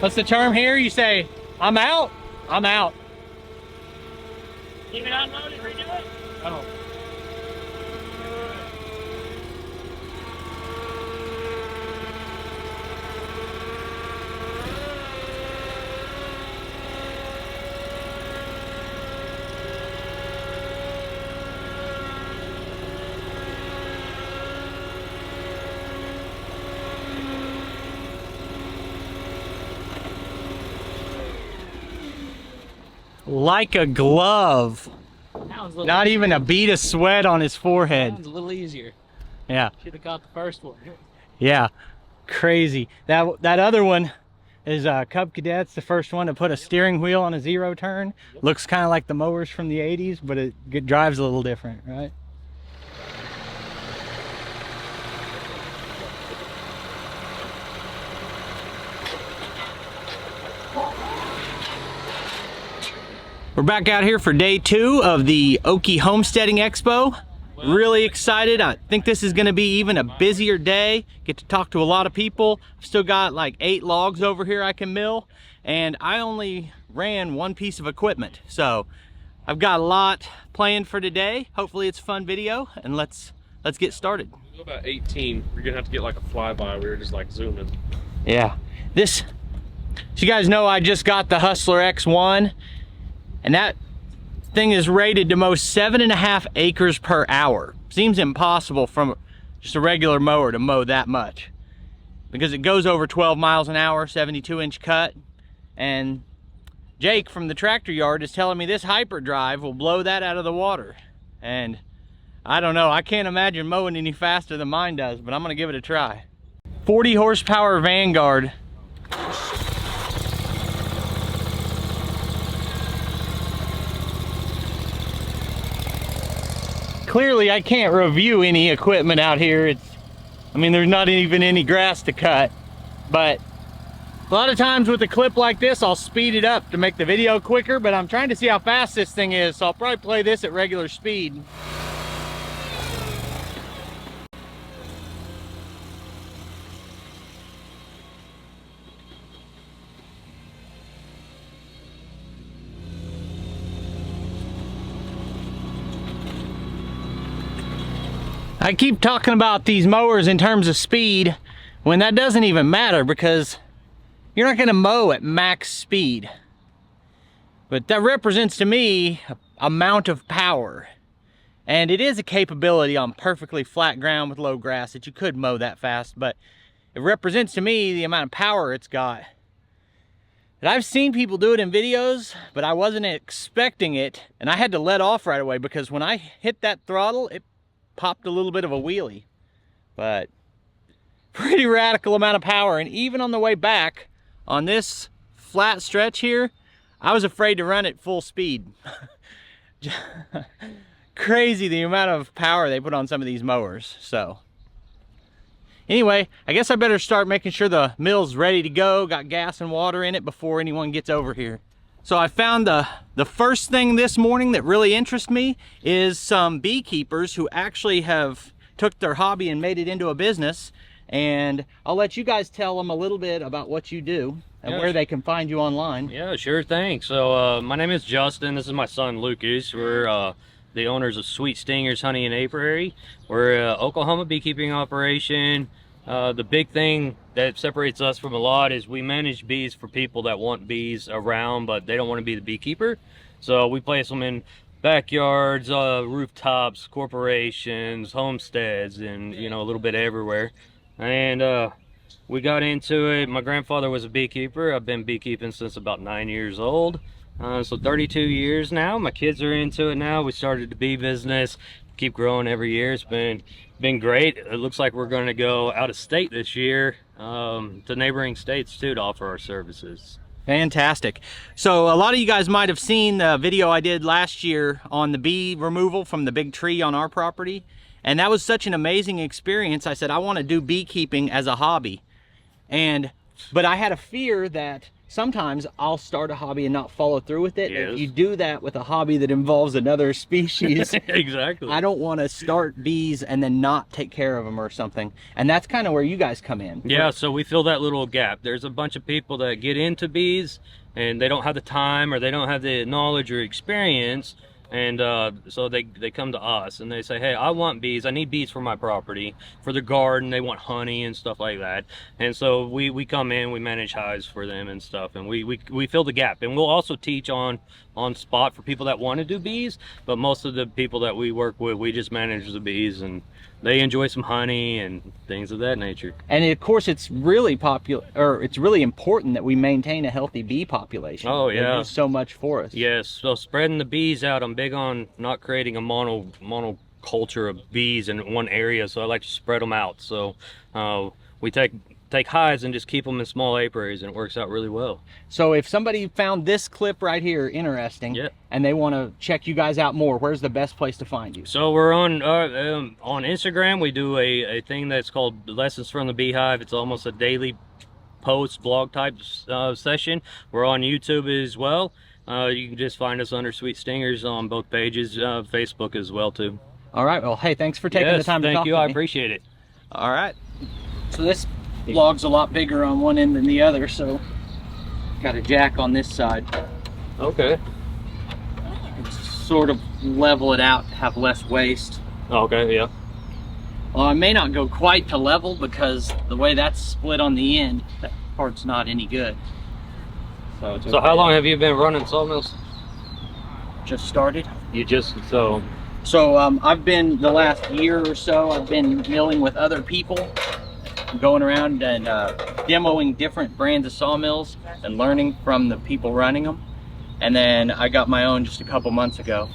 What's the term here? You say, I'm out, I'm out. Keep it unloaded, redo it? Oh. Like a glove. Not even a bead of sweat on his forehead. Sounds a little easier. Yeah. Should have caught the first one. Yeah. Crazy. That other one is Cub Cadet's, the first one to put a steering wheel on a zero turn. Looks kind of like the mowers from the 80s, but it drives a little different, right? We're back out here for day 2 of the Okie Homesteading Expo. Really excited. I think this is going to be even a busier day. Get to talk to a lot of people. I've still got like 8 logs over here I can mill, and I only ran one piece of equipment. So I've got a lot planned for today. Hopefully it's a fun video, and let's get started. We'll go about 18. We're gonna have to get like a flyby. We were just like zooming. Yeah. So you guys know I just got the Hustler X1. And that thing is rated to mow 7.5 acres per hour. Seems impossible from just a regular mower to mow that much, because it goes over 12 miles an hour, 72-inch cut. And Jake from the tractor yard is telling me this hyperdrive will blow that out of the water. And I don't know, I can't imagine mowing any faster than mine does, but I'm gonna give it a try. 40 horsepower Vanguard. Clearly I can't review any equipment out here. I mean, there's not even any grass to cut, but a lot of times with a clip like this, I'll speed it up to make the video quicker, but I'm trying to see how fast this thing is, so I'll probably play this at regular speed. I keep talking about these mowers in terms of speed when that doesn't even matter, because you're not going to mow at max speed. But that represents to me an amount of power. And it is a capability on perfectly flat ground with low grass that you could mow that fast, but it represents to me the amount of power it's got. And I've seen people do it in videos, but I wasn't expecting it, and I had to let off right away, because when I hit that throttle, it popped a little bit of a wheelie. But pretty radical amount of power. And even on the way back on this flat stretch here, I was afraid to run at full speed. Crazy the amount of power they put on some of these mowers. So anyway, I guess I better start making sure the mill's ready to go, got gas and water in it before anyone gets over here. So I found the first thing this morning that really interests me is some beekeepers who actually have took their hobby and made it into a business. And I'll let you guys tell them a little bit about what you do and where they can find you online. Yeah, sure thing. So my name is Justin. This is my son Lucas. We're the owners of Sweet Stingers Honey and Apiary. We're an Oklahoma beekeeping operation. The big thing that separates us from a lot is we manage bees for people that want bees around, but they don't want to be the beekeeper. So we place them in backyards, rooftops, corporations, homesteads, and a little bit everywhere. And we got into it. My grandfather was a beekeeper. I've been beekeeping since about 9 years old. So 32 years now. My kids are into it now. We started the bee business, keep growing every year. It's been great. It looks like we're going to go out of state this year to neighboring states too to offer our services. Fantastic. So a lot of you guys might have seen the video I did last year on the bee removal from the big tree on our property, and that was such an amazing experience. I said I want to do beekeeping as a hobby, but I had a fear that sometimes I'll start a hobby and not follow through with it. Yes. If you do that with a hobby that involves another species, Exactly. I don't want to start bees and then not take care of them or something. And that's kind of where you guys come in. Yeah, so we fill that little gap. There's a bunch of people that get into bees and they don't have the time or they don't have the knowledge or experience, and so they come to us and they say, hey, I want bees, I need bees for my property, for the garden, they want honey and stuff like that. And so we come in, we manage hives for them and stuff, and we fill the gap. And we'll also teach on spot for people that want to do bees, but most of the people that we work with, we just manage the bees and they enjoy some honey and things of that nature. And of course, it's really popular, or it's really important that we maintain a healthy bee population. Oh, They yeah. do so much for us. Yes, so spreading the bees out, I'm big on not creating a monoculture of bees in one area, so I like to spread them out. So we take hives and just keep them in small apiaries, and it works out really well. So if somebody found this clip right here interesting, Yeah. and they want to check you guys out more, where's the best place to find you? So we're on Instagram. We do a thing that's called Lessons from the Beehive. It's almost a daily post blog type session. We're on YouTube as well. You can just find us under Sweet Stingers on both pages, Facebook as well too. All right, well, hey, thanks for taking the time to talk Thank you, to I me. appreciate it. All right. So this log's a lot bigger on one end than the other, so got a jack on this side. Okay. Sort of level it out to have less waste. Okay, yeah. Well, I may not go quite to level because the way that's split on the end, that part's not any good. So, it's So okay. how long have you been running sawmills? Just started. So I've been, the last year or so, I've been milling with other people, going around and demoing different brands of sawmills and learning from the people running them. And then I got my own just a couple months ago.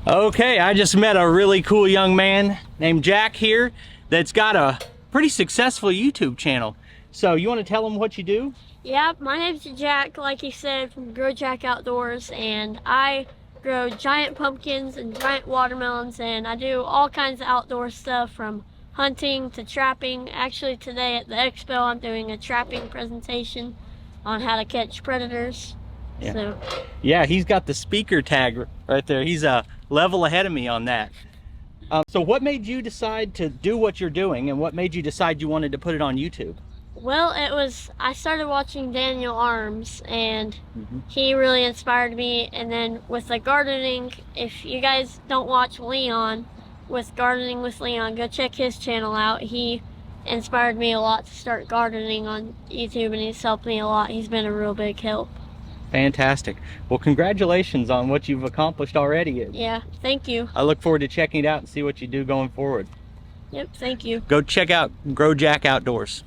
Okay, I just met a really cool young man named Jack here that's got a pretty successful YouTube channel. So you want to tell him what you do? Yeah, my name's Jack, like you said, from Grow Jack Outdoors, and I grow giant pumpkins and giant watermelons, and I do all kinds of outdoor stuff from hunting to trapping. Actually, today at the expo, I'm doing a trapping presentation on how to catch predators. Yeah. So, Yeah, he's got the speaker tag right there. He's a level ahead of me on that. So what made you decide to do what you're doing, and what made you decide you wanted to put it on YouTube? well, I started watching Daniel Arms, and he really inspired me. And then with the gardening, if you guys don't watch Leon, with Gardening with Leon, go check his channel out. He inspired me a lot to start gardening on YouTube, and he's helped me a lot. He's been a real big help. Fantastic. Well, congratulations on what you've accomplished already. Yeah, thank you. I look forward to checking it out and see what you do going forward. Yep, thank you. Go check out Grow Jack Outdoors.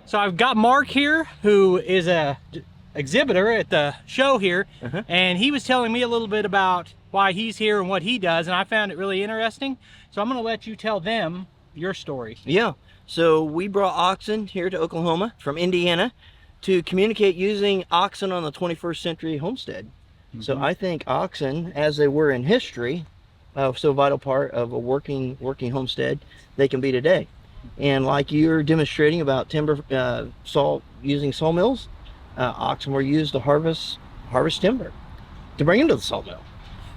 So I've got Mark here, who is a exhibitor at the show here, and he was telling me a little bit about why he's here and what he does, and I found it really interesting. So I'm going to let you tell them your story. Yeah, so we brought Oxen here to Oklahoma from Indiana to communicate using oxen on the 21st century homestead. So I think oxen, as they were in history, so vital part of a working homestead, they can be today. And like you're demonstrating about timber using sawmills, oxen were used to harvest timber to bring into the sawmill.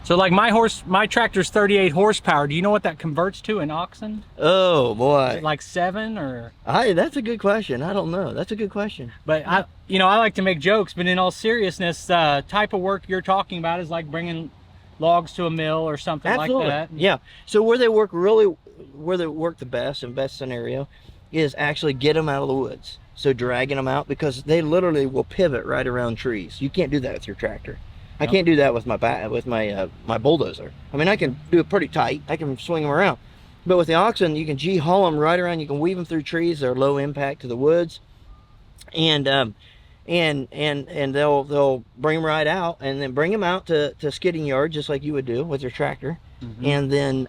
So like my tractor's 38 horsepower. Do you know what that converts to in oxen? Oh boy. Like 7 or? That's a good question. I don't know. That's a good question. But I like to make jokes, but in all seriousness, type of work you're talking about is like bringing logs to a mill or something Absolutely. like that. Yeah. So where they work the best and best scenario is actually get them out of the woods. So dragging them out, because they literally will pivot right around trees. You can't do that with your tractor. I can't do that with my bulldozer. I mean, I can do it pretty tight. I can swing them around. But with the oxen, you can haul them right around. You can weave them through trees. They're low impact to the woods, and they'll bring them right out, and then bring them out to skidding yard, just like you would do with your tractor, and then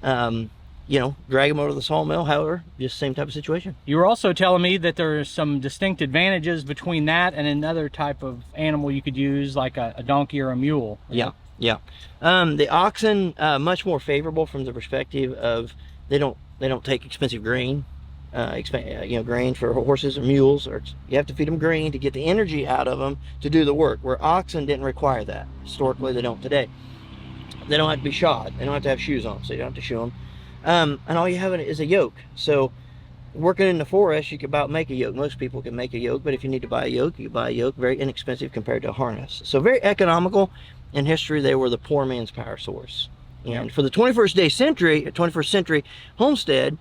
drag them over to the sawmill. However, just same type of situation. You were also telling me that there are some distinct advantages between that and another type of animal you could use, like a donkey or a mule. Right? Yeah. The oxen much more favorable from the perspective of they don't take expensive grain. Grain for horses or mules, or you have to feed them grain to get the energy out of them to do the work, where oxen didn't require that. Historically, they don't today. They don't have to be shod. They don't have to have shoes on, so you don't have to shoe them. And all you have is a yoke. So working in the forest, you can about make a yoke. Most people can make a yoke, but if you need to buy a yoke, you buy a yoke. Very inexpensive compared to a harness. So very economical. In history, they were the poor man's power source. And for the 21st century homestead,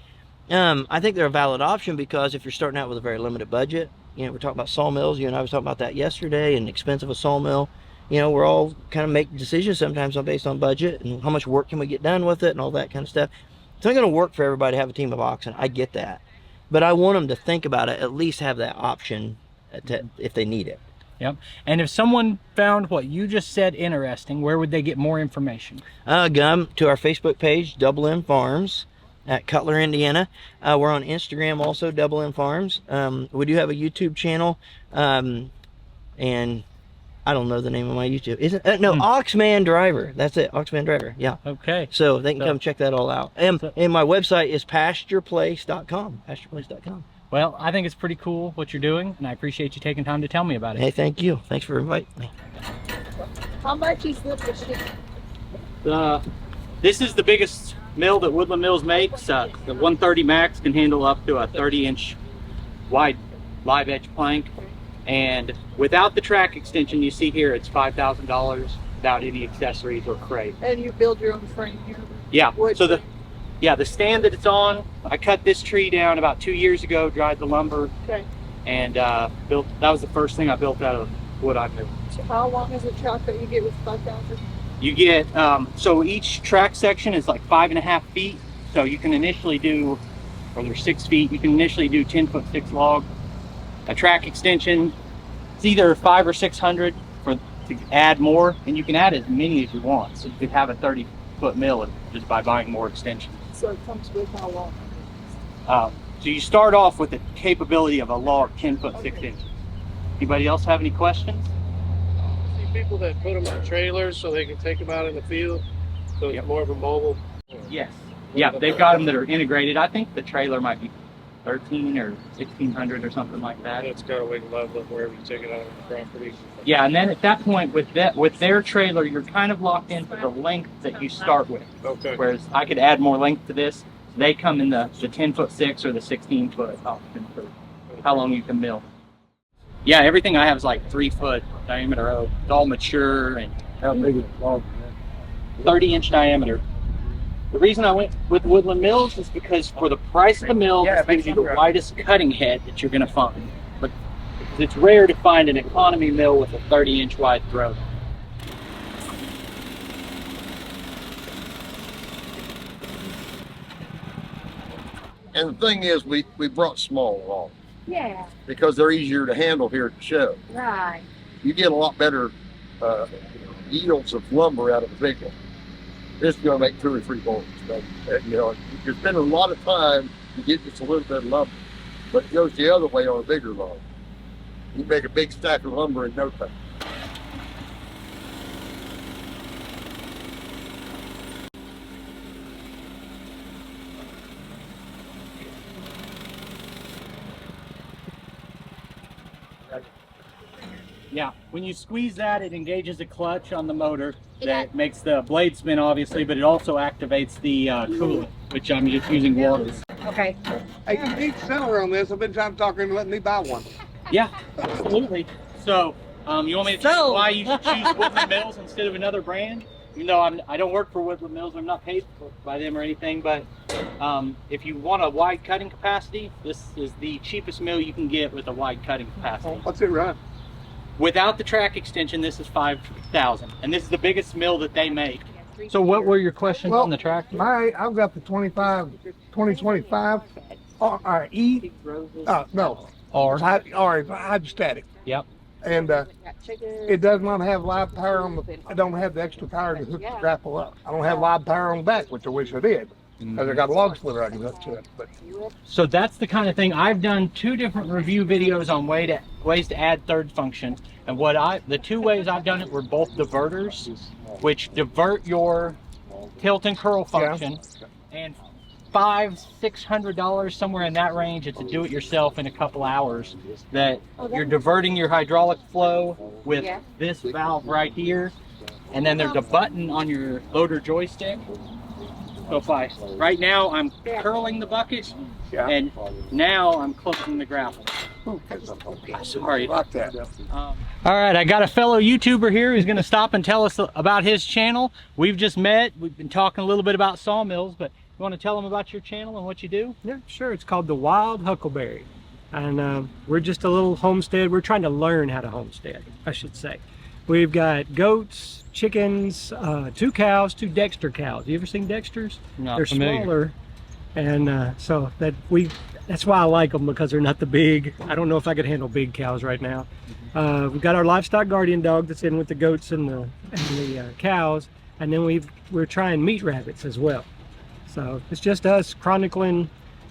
I think they're a valid option, because if you're starting out with a very limited budget, we're talking about sawmills. You and I was talking about that yesterday, and the expense of a sawmill. We're all kind of make decisions sometimes based on budget and how much work can we get done with it and all that kind of stuff. It's not going to work for everybody to have a team of oxen. I get that. But I want them to think about it, at least have that option if they need it. Yep. And if someone found what you just said interesting, where would they get more information? Come to our Facebook page, Double M Farms at Cutler, Indiana. We're on Instagram also, Double M Farms. We do have a YouTube channel, and I don't know the name of my YouTube. Oxman Driver. That's it, Oxman Driver. Yeah. Okay. So they can come check that all out. And my website is pastureplace.com. Pastureplace.com. Well, I think it's pretty cool what you're doing, and I appreciate you taking time to tell me about it. Hey, thank you. Thanks for inviting me. How much is this machine? This is the biggest mill that Woodland Mills makes. The 130 Max can handle up to a 30-inch wide live edge plank. And without the track extension you see here, it's $5,000 without any accessories or crate. And you build your own frame here? Yeah. Wood. So the stand that it's on, I cut this tree down about 2 years ago, dried the lumber, and built. That was the first thing I built out of wood I knew. So how long is a track that you get with 5,000? You get so each track section is like 5.5 feet. So you can initially do, or they're 6 feet. You can initially do 10-foot 6 log. A track extension, it's either 500 or 600 to add more, and you can add as many as you want. So you could have a 30-foot mill just by buying more extensions. So it comes with how long? So you start off with the capability of a log 10-foot 6 inches. Anybody else have any questions? See people that put them on trailers so they can take them out in the field, so it's more of a mobile. Yes. Yeah, they've got them that are integrated. I think the trailer might be 13 or 1,600 or something like that. It's got a weight level of wherever you take it out of the property. Yeah, and then at that point with their trailer, you're kind of locked into the length that you start with. Okay. Whereas I could add more length to this. They come in the 10-foot 6 or the 16-foot option for how long you can mill. Yeah, everything I have is like 3-foot diameter oak. It's all mature and How big is the log? 30-inch diameter. The reason I went with Woodland Mills is because for the price of the mill, it gives you the widest cutting head that you're going to find. But it's rare to find an economy mill with a 30-inch wide throat. And the thing is, we brought small along Yeah, because they're easier to handle here at the show. right. You get a lot better yields of lumber out of a big one. This is going to make 2 or 3 boards. But, you're spending a lot of time to get just a little bit of lumber. But it goes the other way on a bigger log. You make a big stack of lumber in no time. Yeah, when you squeeze that, it engages a clutch on the motor Yeah. that makes the blade spin, obviously, but it also activates the coolant, which I'm just using water. Okay. Hey, you need seller on this. I've been trying to talk to him to let me buy one. Yeah, absolutely. So, you want me to tell you why you should choose Woodland Mills instead of another brand? Even though I don't work for Woodland Mills, I'm not paid by them or anything, but if you want a wide cutting capacity, this is the cheapest mill you can get with a wide cutting capacity. What's it run? Without the track extension, this is $5,000, and this is the biggest mill that they make. So what were your questions on the tractor? I've got the 2025 E. No. R. Hydrostatic. Yep. And it does not have live power on the. I don't have the extra power to hook the grapple up. I don't have live power on the back, which I wish I did. Because I got a log splitter I can hook to it. But So that's the kind of thing. I've done 2 different review videos on ways to add third function, and the 2 ways I've done it were both diverters, which divert your tilt and curl function, and $500-600 somewhere in that range. It's a do-it-yourself in a couple hours. That you're diverting your hydraulic flow with this valve right here, and then there's a button on your loader joystick. So right now I'm curling the bucket, and now I'm closing the grapple. Sorry. like that. All right, I got a fellow YouTuber here who's going to stop and tell us about his channel. We've just met. We've been talking a little bit about sawmills, but you want to tell them about your channel and what you do? Yeah, sure. It's called the Wild Huckleberry, and we're just a little homestead. We're trying to learn how to homestead, I should say. We've got goats, chickens, 2 cows, 2 Dexter cows. You ever seen Dexters? Not They're familiar. smaller, and so that's why I like them, because they're not the big. I don't know if I could handle big cows right now. We've got our livestock guardian dog that's in with the goats and the cows, and then we're trying meat rabbits as well. So it's just us chronicling.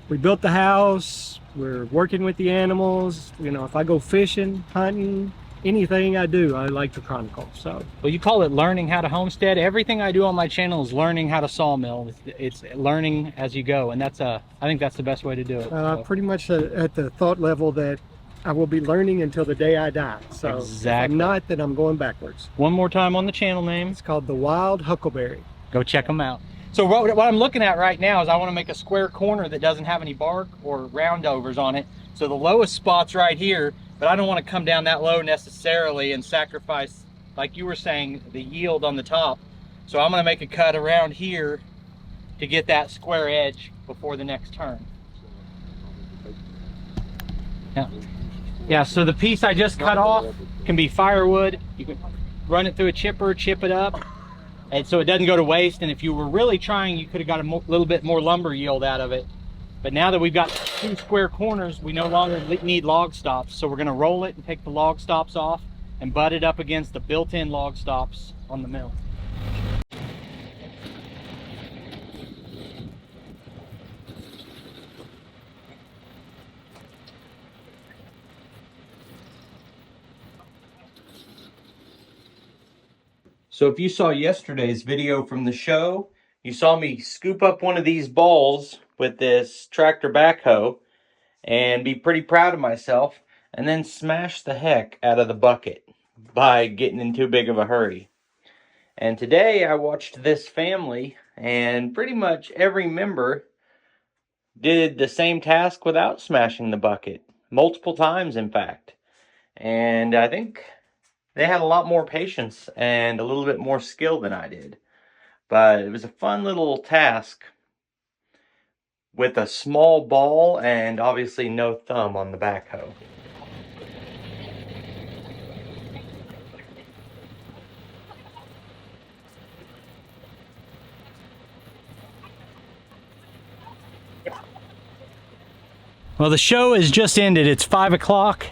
We built the house. We're working with the animals. You know, if I go fishing, hunting, anything I do, I like to chronicle. So Well, you call it learning how to homestead. Everything I do on my channel is learning how to sawmill. It's learning as you go, and I think that's the best way to do it. pretty much at the thought level that I will be learning until the day I die. So Exactly. if I'm not, then I'm going backwards. One more time on the channel name. It's called the Wild Huckleberry. Go check them out. So what I'm looking at right now is I want to make a square corner that doesn't have any bark or roundovers on it. So the lowest spot's right here, but I don't want to come down that low necessarily and sacrifice, like you were saying, the yield on the top. So I'm going to make a cut around here to get that square edge before the next turn. Yeah, so the piece I just cut off can be firewood. You can run it through a chipper, chip it up, and so it doesn't go to waste. And if you were really trying, you could have got a little bit more lumber yield out of it. But now that we've got 2 square corners, we no longer need log stops. So we're going to roll it and take the log stops off and butt it up against the built-in log stops on the mill. So if you saw yesterday's video from the show, you saw me scoop up one of these balls with this tractor backhoe and be pretty proud of myself, and then smash the heck out of the bucket by getting in too big of a hurry. And today I watched this family, and pretty much every member did the same task without smashing the bucket. Multiple times, in fact. And I think they had a lot more patience and a little bit more skill than I did. But it was a fun little task with a small ball and obviously no thumb on the backhoe. Well, the show has just ended. It's 5 o'clock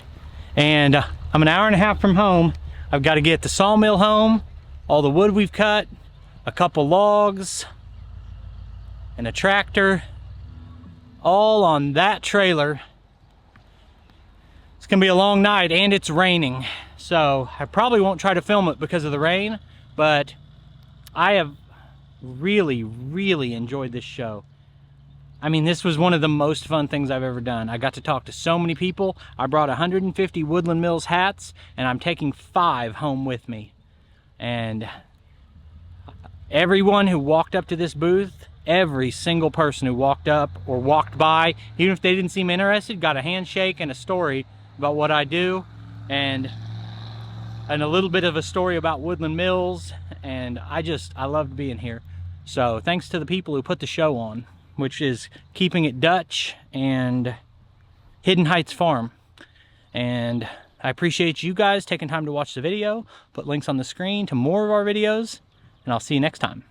and I'm an hour and a half from home. I've got to get the sawmill home, all the wood we've cut, a couple logs, and a tractor, all on that trailer. It's gonna be a long night and it's raining, so I probably won't try to film it because of the rain, but I have really enjoyed this show. I mean, this was one of the most fun things I've ever done. I got to talk to so many people. I brought 150 Woodland Mills hats, and I'm taking 5 home with me. And everyone who walked up to this booth, every single person who walked up or walked by, even if they didn't seem interested, got a handshake and a story about what I do, and a little bit of a story about Woodland Mills. And I loved being here. So thanks to the people who put the show on, which is Keeping It Dutch and Hidden Heights Farm. And I appreciate you guys taking time to watch the video. Put links on the screen to more of our videos, and I'll see you next time.